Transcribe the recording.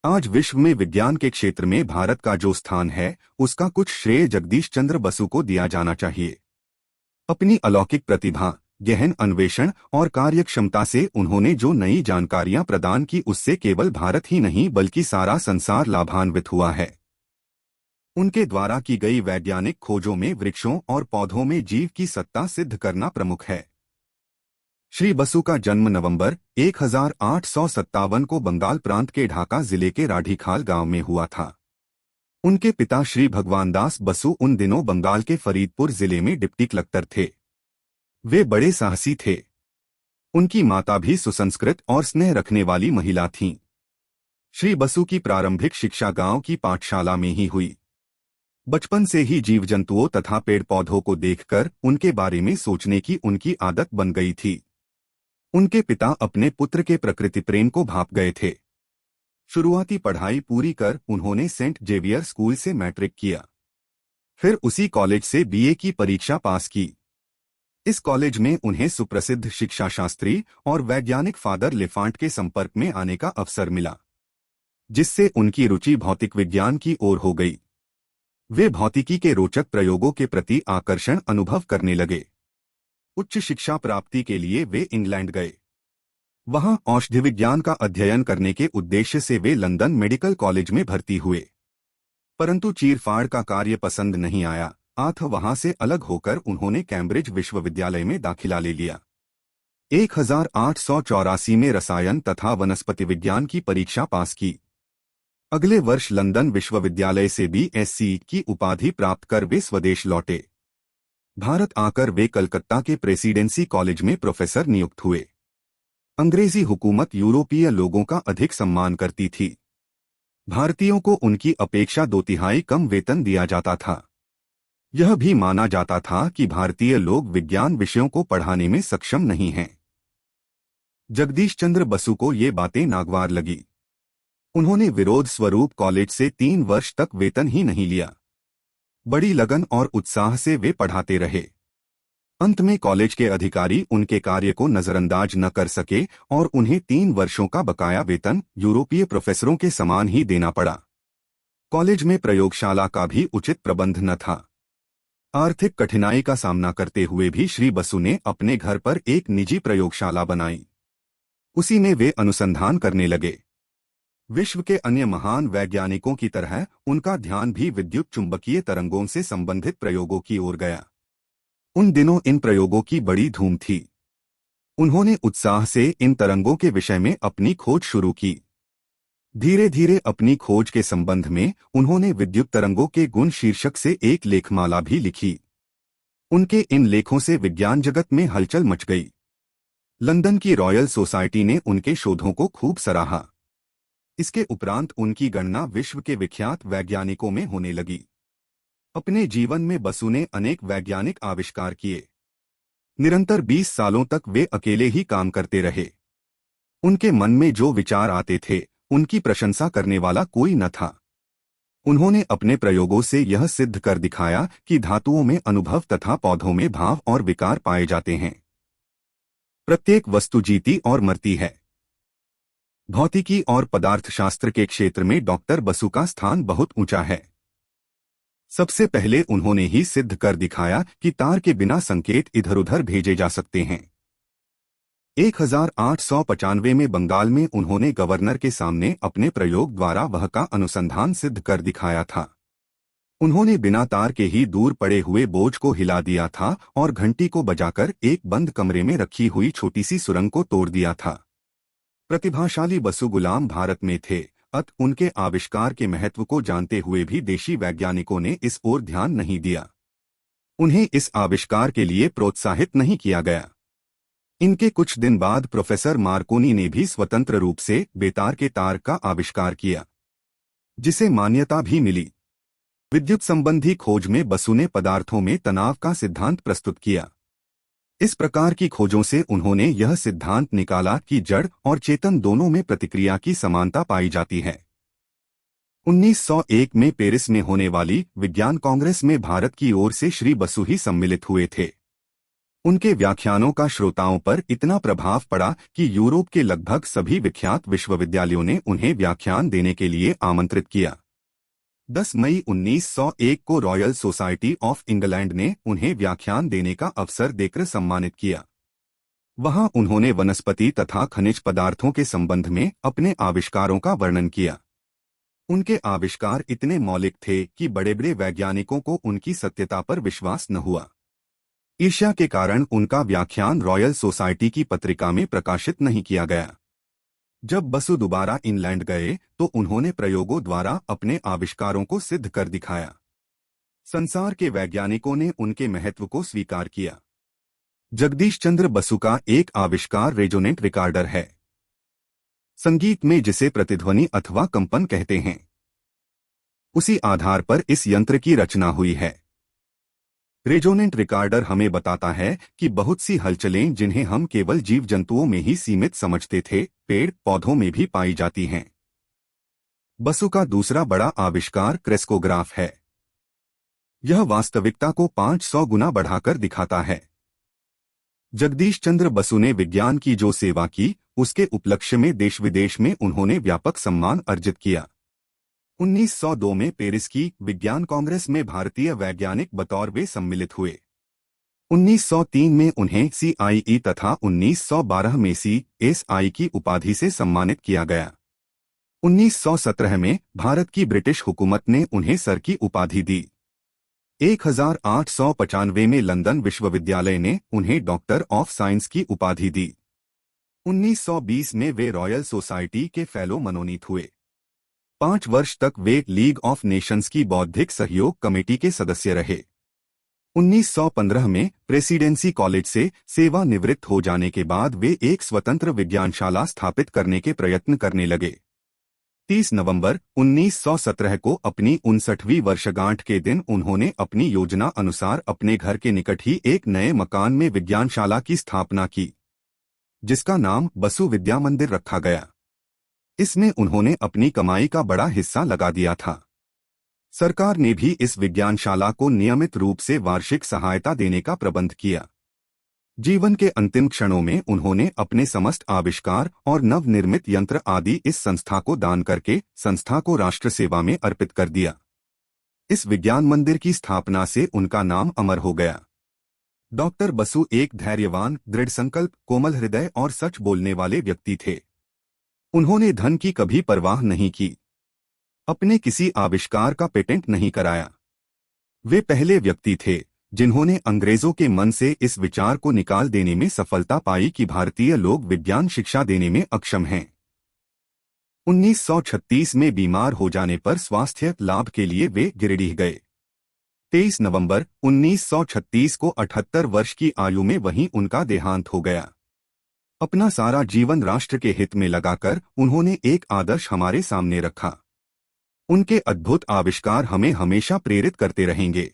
आज विश्व में विज्ञान के क्षेत्र में भारत का जो स्थान है, उसका कुछ श्रेय जगदीश चंद्र बसु को दिया जाना चाहिए। अपनी अलौकिक प्रतिभा, गहन अन्वेषण और कार्यक्षमता से उन्होंने जो नई जानकारियां प्रदान की, उससे केवल भारत ही नहीं बल्कि सारा संसार लाभान्वित हुआ है। उनके द्वारा की गई वैज्ञानिक खोजों में वृक्षों और पौधों में जीव की सत्ता सिद्ध करना प्रमुख है। श्री बसु का जन्म नवंबर 1857 को बंगाल प्रांत के ढाका जिले के राढ़ीखाल गांव में हुआ था। उनके पिता श्री भगवानदास बसु उन दिनों बंगाल के फरीदपुर जिले में डिप्टी कलेक्टर थे। वे बड़े साहसी थे। उनकी माता भी सुसंस्कृत और स्नेह रखने वाली महिला थीं। श्री बसु की प्रारंभिक शिक्षा गांव की पाठशाला में ही हुई। बचपन से ही जीव जंतुओं तथा पेड़ पौधों को देखकर उनके बारे में सोचने की उनकी आदत बन गई थी। उनके पिता अपने पुत्र के प्रकृति प्रेम को भाप गए थे। शुरुआती पढ़ाई पूरी कर उन्होंने सेंट जेवियर स्कूल से मैट्रिक किया। फिर उसी कॉलेज से बीए की परीक्षा पास की। इस कॉलेज में उन्हें सुप्रसिद्ध शिक्षा शास्त्री और वैज्ञानिक फादर लिफांट के संपर्क में आने का अवसर मिला, जिससे उनकी रुचि भौतिक विज्ञान की ओर हो गई। वे भौतिकी के रोचक प्रयोगों के प्रति आकर्षण अनुभव करने लगे। उच्च शिक्षा प्राप्ति के लिए वे इंग्लैंड गए। वहां औषधि विज्ञान का अध्ययन करने के उद्देश्य से वे लंदन मेडिकल कॉलेज में भर्ती हुए, परंतु चीरफाड़ का कार्य पसंद नहीं आया। वहां से अलग होकर उन्होंने कैम्ब्रिज विश्वविद्यालय में दाखिला ले लिया। 1884 में रसायन तथा वनस्पति विज्ञान की परीक्षा पास की। अगले वर्ष लंदन विश्वविद्यालय से BSc की उपाधि प्राप्त कर वे स्वदेश लौटे। भारत आकर वे कलकत्ता के प्रेसिडेंसी कॉलेज में प्रोफेसर नियुक्त हुए। अंग्रेजी हुकूमत यूरोपीय लोगों का अधिक सम्मान करती थी। भारतीयों को उनकी अपेक्षा 2/3 कम वेतन दिया जाता था। यह भी माना जाता था कि भारतीय लोग विज्ञान विषयों को पढ़ाने में सक्षम नहीं हैं। जगदीश चंद्र बसु को ये बातें नागवार लगी। उन्होंने विरोध स्वरूप कॉलेज से 3 वर्ष तक वेतन ही नहीं लिया। बड़ी लगन और उत्साह से वे पढ़ाते रहे। अंत में कॉलेज के अधिकारी उनके कार्य को नजरअंदाज न कर सके और उन्हें 3 वर्षों का बकाया वेतन यूरोपीय प्रोफेसरों के समान ही देना पड़ा। कॉलेज में प्रयोगशाला का भी उचित प्रबंध न था। आर्थिक कठिनाई का सामना करते हुए भी श्री बसु ने अपने घर पर एक निजी प्रयोगशाला बनाई। उसी में वे अनुसंधान करने लगे। विश्व के अन्य महान वैज्ञानिकों की तरह उनका ध्यान भी विद्युत चुंबकीय तरंगों से संबंधित प्रयोगों की ओर गया। उन दिनों इन प्रयोगों की बड़ी धूम थी। उन्होंने उत्साह से इन तरंगों के विषय में अपनी खोज शुरू की। धीरे धीरे अपनी खोज के संबंध में उन्होंने विद्युत तरंगों के गुण शीर्षक से एक लेखमाला भी लिखी। उनके इन लेखों से विज्ञान जगत में हलचल मच गई। लंदन की रॉयल सोसाइटी ने उनके शोधों को खूब सराहा। इसके उपरांत उनकी गणना विश्व के विख्यात वैज्ञानिकों में होने लगी। अपने जीवन में बसु ने अनेक वैज्ञानिक आविष्कार किए। निरंतर 20 सालों तक वे अकेले ही काम करते रहे। उनके मन में जो विचार आते थे, उनकी प्रशंसा करने वाला कोई न था। उन्होंने अपने प्रयोगों से यह सिद्ध कर दिखाया कि धातुओं में अनुभव तथा पौधों में भाव और विकार पाए जाते हैं। प्रत्येक वस्तु जीती और मरती है। भौतिकी और पदार्थशास्त्र के क्षेत्र में डॉक्टर बसु का स्थान बहुत ऊंचा है। सबसे पहले उन्होंने ही सिद्ध कर दिखाया कि तार के बिना संकेत इधर उधर भेजे जा सकते हैं। 1895 में बंगाल में उन्होंने गवर्नर के सामने अपने प्रयोग द्वारा वह का अनुसंधान सिद्ध कर दिखाया था। उन्होंने बिना तार के ही दूर पड़े हुए बोझ को हिला दिया था और घंटी को बजाकर एक बंद कमरे में रखी हुई छोटी सी सुरंग को तोड़ दिया था। प्रतिभाशाली बसु गुलाम भारत में थे, उनके आविष्कार के महत्व को जानते हुए भी देशी वैज्ञानिकों ने इस ओर ध्यान नहीं दिया। उन्हें इस आविष्कार के लिए प्रोत्साहित नहीं किया गया। इनके कुछ दिन बाद प्रोफेसर मार्कोनी ने भी स्वतंत्र रूप से बेतार के तार का आविष्कार किया, जिसे मान्यता भी मिली। विद्युत संबंधी खोज में बसु ने पदार्थों में तनाव का सिद्धांत प्रस्तुत किया। इस प्रकार की खोजों से उन्होंने यह सिद्धांत निकाला कि जड़ और चेतन दोनों में प्रतिक्रिया की समानता पाई जाती है। 1901 में पेरिस में होने वाली विज्ञान कांग्रेस में भारत की ओर से श्री बसु ही सम्मिलित हुए थे। उनके व्याख्यानों का श्रोताओं पर इतना प्रभाव पड़ा कि यूरोप के लगभग सभी विख्यात विश्वविद्यालयों ने उन्हें व्याख्यान देने के लिए आमंत्रित किया। 10 मई 1901 को रॉयल सोसाइटी ऑफ इंग्लैंड ने उन्हें व्याख्यान देने का अवसर देकर सम्मानित किया। वहां उन्होंने वनस्पति तथा खनिज पदार्थों के संबंध में अपने आविष्कारों का वर्णन किया। उनके आविष्कार इतने मौलिक थे कि बड़े बड़े वैज्ञानिकों को उनकी सत्यता पर विश्वास न हुआ। ईर्ष्या के कारण उनका व्याख्यान रॉयल सोसाइटी की पत्रिका में प्रकाशित नहीं किया गया। जब बसु दोबारा इंग्लैंड गए तो उन्होंने प्रयोगों द्वारा अपने आविष्कारों को सिद्ध कर दिखाया। संसार के वैज्ञानिकों ने उनके महत्व को स्वीकार किया। जगदीश चंद्र बसु का एक आविष्कार रेजोनेंट रिकॉर्डर है, संगीत में जिसे प्रतिध्वनि अथवा कंपन कहते हैं। उसी आधार पर इस यंत्र की रचना हुई है। रेजोनेंट रिकॉर्डर हमें बताता है कि बहुत सी हलचलें जिन्हें हम केवल जीव जंतुओं में ही सीमित समझते थे, पेड़ पौधों में भी पाई जाती हैं। बसु का दूसरा बड़ा आविष्कार क्रेस्कोग्राफ है। यह वास्तविकता को 500 गुना बढ़ाकर दिखाता है। जगदीश चंद्र बसु ने विज्ञान की जो सेवा की, उसके उपलक्ष्य में देश विदेश में उन्होंने व्यापक सम्मान अर्जित किया। 1902 में पेरिस की विज्ञान कांग्रेस में भारतीय वैज्ञानिक बतौर वे सम्मिलित हुए। 1903 में उन्हें CIE तथा 1912 में CSI की उपाधि से सम्मानित किया गया। 1917 में भारत की ब्रिटिश हुकूमत ने उन्हें सर की उपाधि दी। 1895 में लंदन विश्वविद्यालय ने उन्हें डॉक्टर ऑफ साइंस की उपाधि दी। 1920 में वे रॉयल सोसाइटी के फेलो मनोनीत हुए। 5 वर्ष तक वे लीग ऑफ नेशंस की बौद्धिक सहयोग कमेटी के सदस्य रहे। 1915 में प्रेसिडेंसी कॉलेज से सेवानिवृत्त हो जाने के बाद वे एक स्वतंत्र विज्ञानशाला स्थापित करने के प्रयत्न करने लगे। 30 नवंबर 1917 को अपनी 59वीं वर्षगांठ के दिन उन्होंने अपनी योजना अनुसार अपने घर के निकट ही एक नए मकान में विज्ञानशाला की स्थापना की, जिसका नाम बसु विद्या मंदिर रखा गया। इसमें उन्होंने अपनी कमाई का बड़ा हिस्सा लगा दिया था। सरकार ने भी इस विज्ञानशाला को नियमित रूप से वार्षिक सहायता देने का प्रबंध किया। जीवन के अंतिम क्षणों में उन्होंने अपने समस्त आविष्कार और नवनिर्मित यंत्र आदि इस संस्था को दान करके संस्था को राष्ट्र सेवा में अर्पित कर दिया। इस विज्ञान मंदिर की स्थापना से उनका नाम अमर हो गया। डॉक्टर बसु एक धैर्यवान, दृढ़ संकल्प, कोमल हृदय और सच बोलने वाले व्यक्ति थे। उन्होंने धन की कभी परवाह नहीं की। अपने किसी आविष्कार का पेटेंट नहीं कराया। वे पहले व्यक्ति थे जिन्होंने अंग्रेजों के मन से इस विचार को निकाल देने में सफलता पाई कि भारतीय लोग विज्ञान शिक्षा देने में अक्षम हैं। 1936 में बीमार हो जाने पर स्वास्थ्य लाभ के लिए वे गिरिडीह गए। 23 नवंबर 1936 को 78 वर्ष की आयु में वहीं उनका देहांत हो गया। अपना सारा जीवन राष्ट्र के हित में लगाकर उन्होंने एक आदर्श हमारे सामने रखा। उनके अद्भुत आविष्कार हमें हमेशा प्रेरित करते रहेंगे।